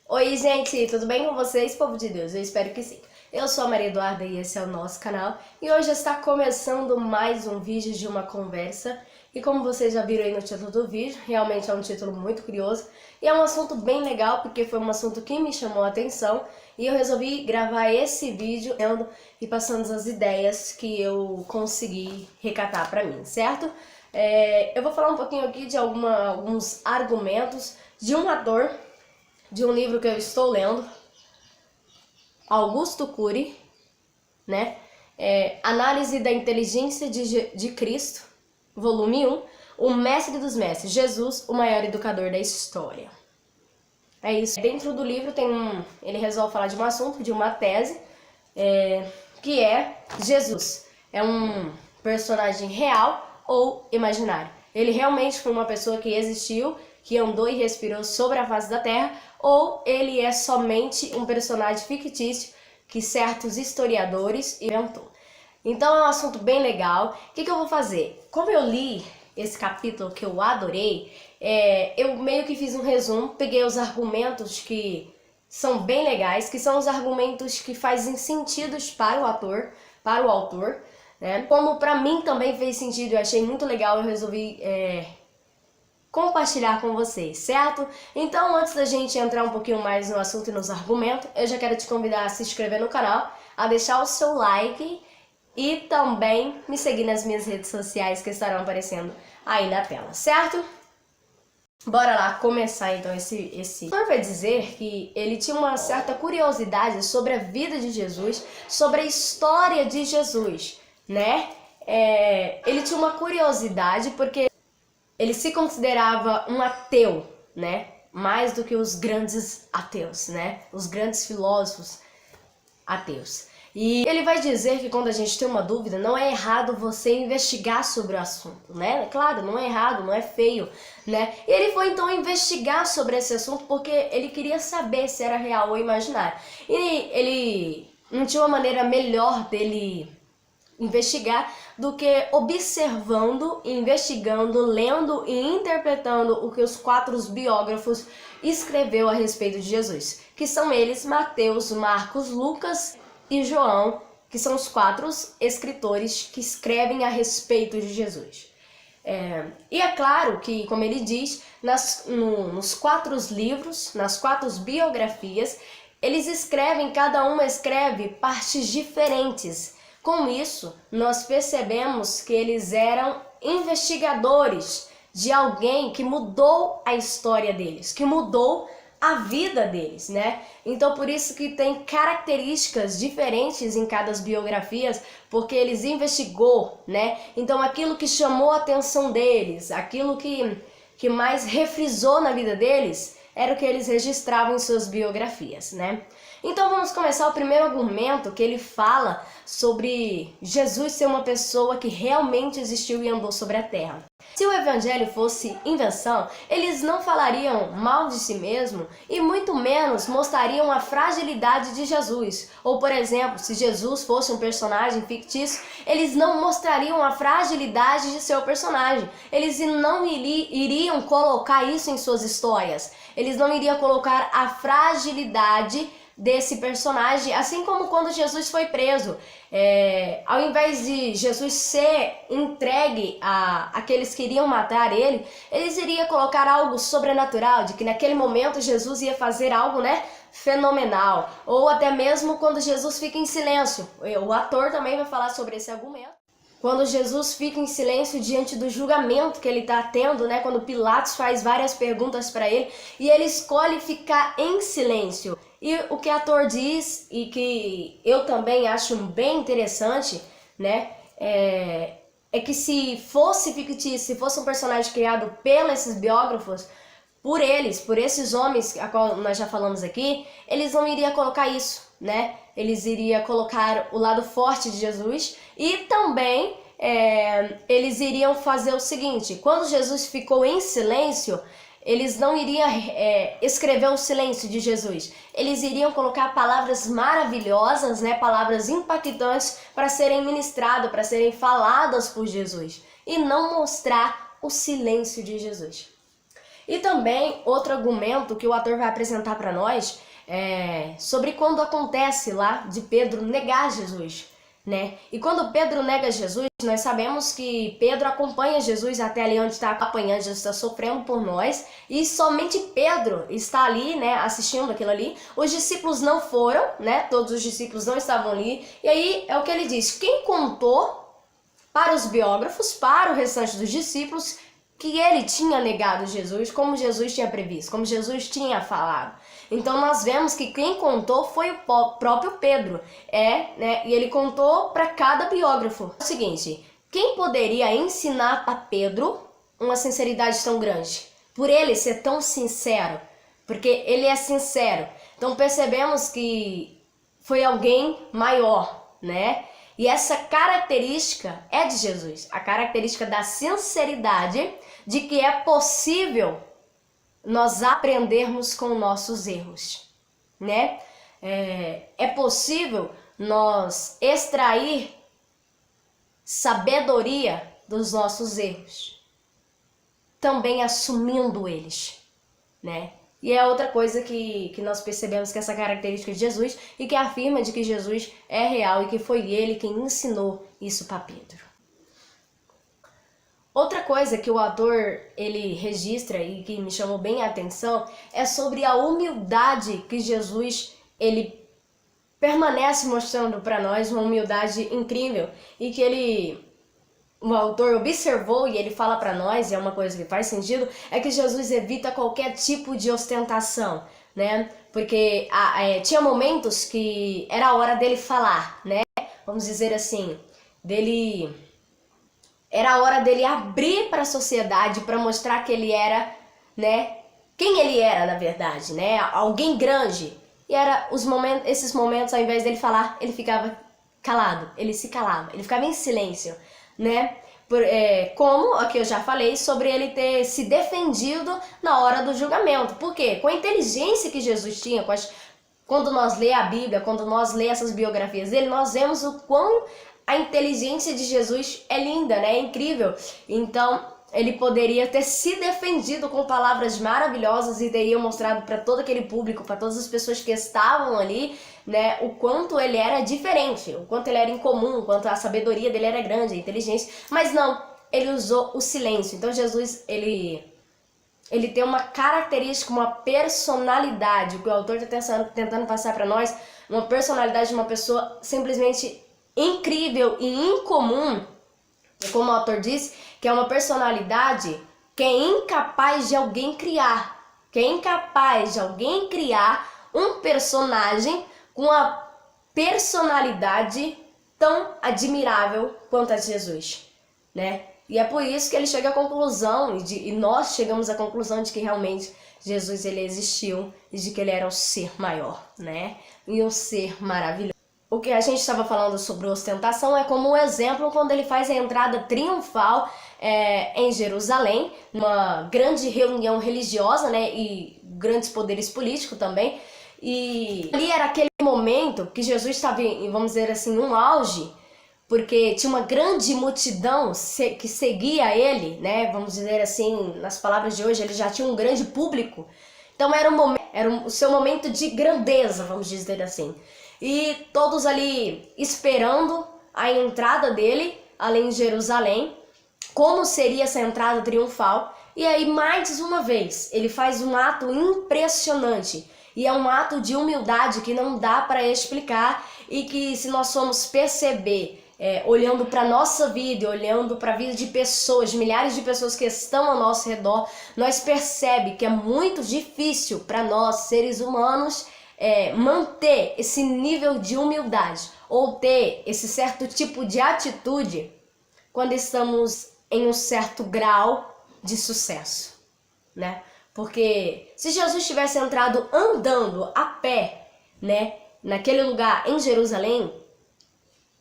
Oi, gente, tudo bem com vocês, povo de Deus? Eu espero que sim. Eu sou a Maria Eduarda e esse é o nosso canal. E hoje está começando mais um vídeo de uma conversa. E como vocês já viram aí no título do vídeo, realmente é um título muito curioso. E é um assunto bem legal, porque foi um assunto que me chamou a atenção. E eu resolvi gravar esse vídeo e passando as ideias que eu consegui recatar pra mim, certo? Eu vou falar um pouquinho aqui de alguns argumentos de um ator de um livro que eu estou lendo, Augusto Cury, né? Análise da Inteligência de Cristo, volume 1, O Mestre dos Mestres, Jesus, o maior educador da história. É isso. Dentro do livro ele resolve falar de um assunto, de uma tese, que é Jesus. É um personagem real ou imaginário? Ele realmente foi uma pessoa que existiu, que andou e respirou sobre a face da Terra, ou ele é somente um personagem fictício que certos historiadores inventou? Então é um assunto bem legal. O que eu vou fazer? Como eu li esse capítulo que eu adorei, eu meio que fiz um resumo, peguei os argumentos que são bem legais, que são os argumentos que fazem sentido para o autor, né? Como para mim também fez sentido, eu achei muito legal, eu resolvi compartilhar com vocês, certo? Então, antes da gente entrar um pouquinho mais no assunto e nos argumentos, eu já quero te convidar a se inscrever no canal, a deixar o seu like e também me seguir nas minhas redes sociais que estarão aparecendo aí na tela, certo? Bora lá começar então esse. O autor vai dizer que ele tinha uma certa curiosidade sobre a vida de Jesus, sobre a história de Jesus, né? Ele tinha uma curiosidade porque ele se considerava um ateu, né? Mais do que os grandes ateus, né? Os grandes filósofos ateus. E ele vai dizer que quando a gente tem uma dúvida, não é errado você investigar sobre o assunto, né? Claro, não é errado, não é feio, né? E ele foi então investigar sobre esse assunto porque ele queria saber se era real ou imaginário. E ele não tinha uma maneira melhor dele investigar do que observando, investigando, lendo e interpretando o que os 4 biógrafos escreveu a respeito de Jesus, que são eles Mateus, Marcos, Lucas e João, que são os 4 escritores que escrevem a respeito de Jesus. E é claro que, como ele diz, nos 4 livros, nas 4 biografias, eles escrevem, cada uma escreve partes diferentes. Com isso, nós percebemos que eles eram investigadores de alguém que mudou a história deles, que mudou a vida deles, né? Então, por isso que tem características diferentes em cada biografias, porque eles investigou, né? Então, aquilo que chamou a atenção deles, aquilo que mais refrisou na vida deles, era o que eles registravam em suas biografias, né? Então vamos começar o primeiro argumento, que ele fala sobre Jesus ser uma pessoa que realmente existiu e andou sobre a terra. Se o evangelho fosse invenção, eles não falariam mal de si mesmo e muito menos mostrariam a fragilidade de Jesus. Ou, por exemplo, se Jesus fosse um personagem fictício, eles não mostrariam a fragilidade de seu personagem. Eles não iriam colocar isso em suas histórias. Eles não iriam colocar a fragilidade desse personagem, assim como quando Jesus foi preso. Ao invés de Jesus ser entregue a aqueles que iriam matar ele, eles iriam colocar algo sobrenatural, de que naquele momento Jesus ia fazer algo, né, fenomenal. Ou até mesmo quando Jesus fica em silêncio. O ator também vai falar sobre esse argumento. Quando Jesus fica em silêncio diante do julgamento que ele está tendo, né? Quando Pilatos faz várias perguntas para ele e ele escolhe ficar em silêncio. E o que o ator diz, e que eu também acho bem interessante, né? É que se fosse fictício, se fosse um personagem criado pelos biógrafos, por esses homens, a qual nós já falamos aqui, eles não iriam colocar isso, né? Eles iriam colocar o lado forte de Jesus e também eles iriam fazer o seguinte: quando Jesus ficou em silêncio, eles não iriam escrever o silêncio de Jesus. Eles iriam colocar palavras maravilhosas, né? Palavras impactantes para serem ministradas, para serem faladas por Jesus e não mostrar o silêncio de Jesus. E também outro argumento que o ator vai apresentar para nós é sobre quando acontece lá de Pedro negar Jesus, né? E quando Pedro nega Jesus, nós sabemos que Pedro acompanha Jesus até ali onde está apanhando, Jesus está sofrendo por nós, e somente Pedro está ali, né, assistindo aquilo ali. Os discípulos não foram, né? Todos os discípulos não estavam ali. E aí é o que ele diz: quem contou para os biógrafos, para o restante dos discípulos, que ele tinha negado Jesus, como Jesus tinha previsto, como Jesus tinha falado. Então nós vemos que quem contou foi o próprio Pedro, né? E ele contou para cada biógrafo. É o seguinte: quem poderia ensinar para Pedro uma sinceridade tão grande? Por ele ser tão sincero, porque ele é sincero. Então percebemos que foi alguém maior, né? E essa característica é de Jesus, a característica da sinceridade, de que é possível nós aprendermos com nossos erros, né? É possível nós extrair sabedoria dos nossos erros, também assumindo eles, né? E é outra coisa que nós percebemos, que essa característica de Jesus, e que afirma de que Jesus é real e que foi ele quem ensinou isso para Pedro. Outra coisa que o autor ele registra e que me chamou bem a atenção é sobre a humildade que Jesus ele permanece mostrando para nós, uma humildade incrível, e que o autor observou e ele fala para nós, e é uma coisa que faz sentido, é que Jesus evita qualquer tipo de ostentação, né? Porque tinha momentos que era a hora dele falar, né? Vamos dizer assim, era a hora dele abrir para a sociedade, para mostrar que ele era, né? Quem ele era, na verdade, né? Alguém grande. E era esses momentos, ao invés dele falar, ele ficava calado, ele se calava, ele ficava em silêncio, né? Como aqui eu já falei sobre ele ter se defendido na hora do julgamento. Por quê? Com a inteligência que Jesus tinha, quando nós lê a Bíblia, quando nós lê essas biografias dele, nós vemos o quão a inteligência de Jesus é linda, né? É incrível. Então ele poderia ter se defendido com palavras maravilhosas e teria mostrado para todo aquele público, para todas as pessoas que estavam ali, né, o quanto ele era diferente, o quanto ele era incomum, o quanto a sabedoria dele era grande, a inteligência. Mas não, ele usou o silêncio. Então Jesus, ele tem uma característica, uma personalidade, o que o autor está tentando passar para nós, uma personalidade de uma pessoa simplesmente incrível e incomum. Como o autor disse, que é uma personalidade que é incapaz de alguém criar. Que é incapaz de alguém criar um personagem com a personalidade tão admirável quanto a de Jesus, né? E é por isso que ele chega à conclusão, e nós chegamos à conclusão de que realmente Jesus ele existiu e de que ele era o ser maior, né? E um ser maravilhoso. O que a gente estava falando sobre ostentação é como um exemplo quando ele faz a entrada triunfal em Jerusalém, numa grande reunião religiosa, né, e grandes poderes políticos também. E ali era aquele momento que Jesus estava, vamos dizer assim, um auge, porque tinha uma grande multidão que seguia ele, né, vamos dizer assim, nas palavras de hoje, ele já tinha um grande público. Então era o seu momento de grandeza, vamos dizer assim. E todos ali esperando a entrada dele, ali em Jerusalém, como seria essa entrada triunfal. E aí, mais uma vez, ele faz um ato impressionante. E é um ato de humildade que não dá para explicar e que, se nós formos perceber, olhando para a nossa vida, olhando para a vida de pessoas, de milhares de pessoas que estão ao nosso redor, nós percebemos que é muito difícil para nós, seres humanos, manter esse nível de humildade ou ter esse certo tipo de atitude quando estamos em um certo grau de sucesso, né? Porque se Jesus tivesse entrado andando a pé, né, naquele lugar em Jerusalém,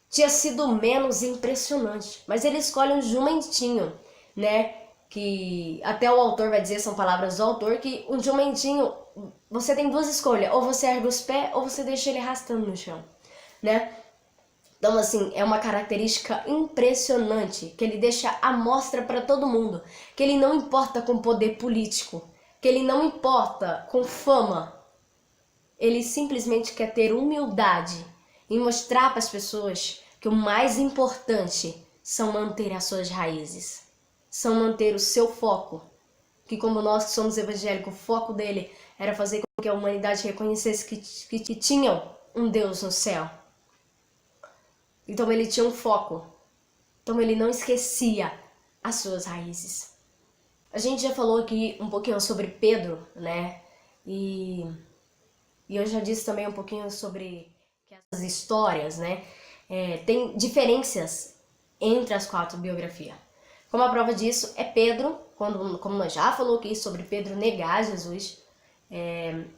tinha sido menos impressionante. Mas ele escolhe um jumentinho, né? Que até o autor vai dizer, são palavras do autor, que um jumentinho, você tem duas escolhas, ou você ergue os pés ou você deixa ele arrastando no chão, né? Então, assim, é uma característica impressionante, que ele deixa à mostra para todo mundo, que ele não importa com poder político, que ele não importa com fama. Ele simplesmente quer ter humildade e mostrar para as pessoas que o mais importante são manter as suas raízes, são manter o seu foco. Que como nós que somos evangélicos, o foco dele era fazer com que a humanidade reconhecesse que tinham um Deus no céu. Então ele tinha um foco. Então ele não esquecia as suas raízes. A gente já falou aqui um pouquinho sobre Pedro, né? E eu já disse também um pouquinho sobre essas histórias, né? Tem diferenças entre as 4 biografias. Como a prova disso é Pedro, como nós já falou aqui sobre Pedro negar Jesus.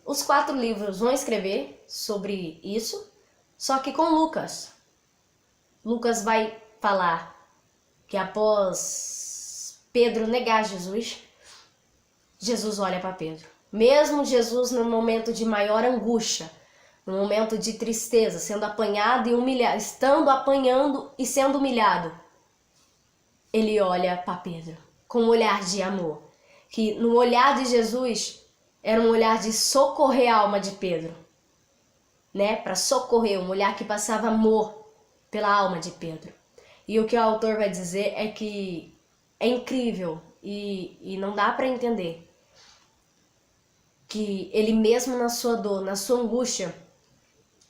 Os 4 livros vão escrever sobre isso, só que com Lucas. Lucas vai falar que após Pedro negar Jesus, Jesus olha para Pedro. Mesmo Jesus no momento de maior angústia, no momento de tristeza, sendo apanhado e humilhado, estando apanhando e sendo humilhado, ele olha para Pedro com um olhar de amor. Que no olhar de Jesus era um olhar de socorrer a alma de Pedro, né? Para socorrer, um olhar que passava amor pela alma de Pedro. E o que o autor vai dizer é que é incrível e não dá para entender que ele mesmo na sua dor, na sua angústia,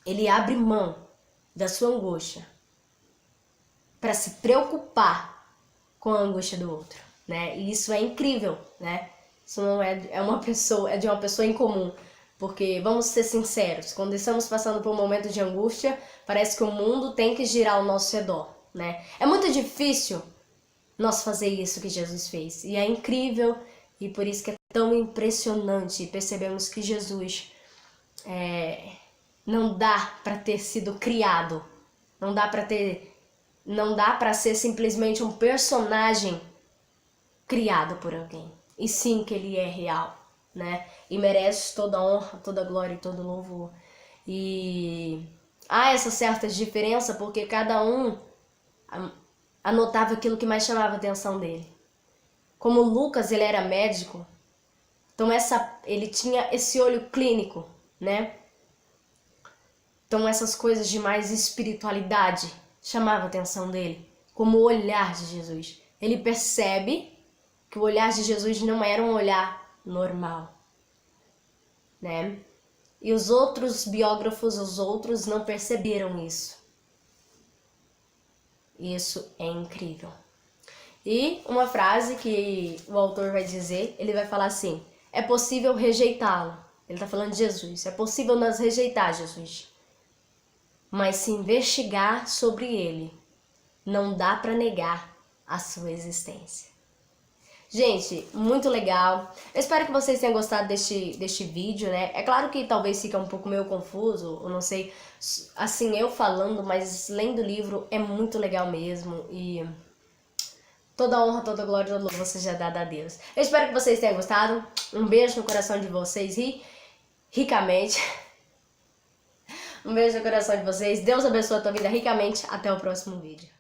ele abre mão da sua angústia para se preocupar com a angústia do outro, né? E isso é incrível, né? Isso não é de uma pessoa incomum, porque vamos ser sinceros, quando estamos passando por um momento de angústia, parece que o mundo tem que girar ao nosso redor, né? É muito difícil nós fazer isso que Jesus fez, e é incrível, e por isso que é tão impressionante. Percebemos que Jesus não dá para ter sido criado, não dá para ser simplesmente um personagem criado por alguém, e sim que ele é real, né? E merece toda a honra, toda a glória e todo o louvor. E há essa certa diferença porque cada um anotava aquilo que mais chamava a atenção dele. Como Lucas, ele era médico, então ele tinha esse olho clínico, né? Então essas coisas de mais espiritualidade chamavam a atenção dele, como o olhar de Jesus. Ele percebe que o olhar de Jesus não era um olhar normal, né? E os outros biógrafos, os outros não perceberam isso. Isso é incrível. E uma frase que o autor vai dizer, ele vai falar assim: é possível rejeitá-lo. Ele está falando de Jesus. É possível nós rejeitar Jesus, mas se investigar sobre ele, não dá para negar a sua existência. Gente, muito legal. Eu espero que vocês tenham gostado deste vídeo, né? É claro que talvez fique um pouco meio confuso, eu não sei, assim, eu falando, mas lendo o livro é muito legal mesmo. E toda a honra, toda a glória, todo louvor seja dada a Deus. Eu espero que vocês tenham gostado. Um beijo no coração de vocês, ricamente. Um beijo no coração de vocês. Deus abençoe a tua vida ricamente. Até o próximo vídeo.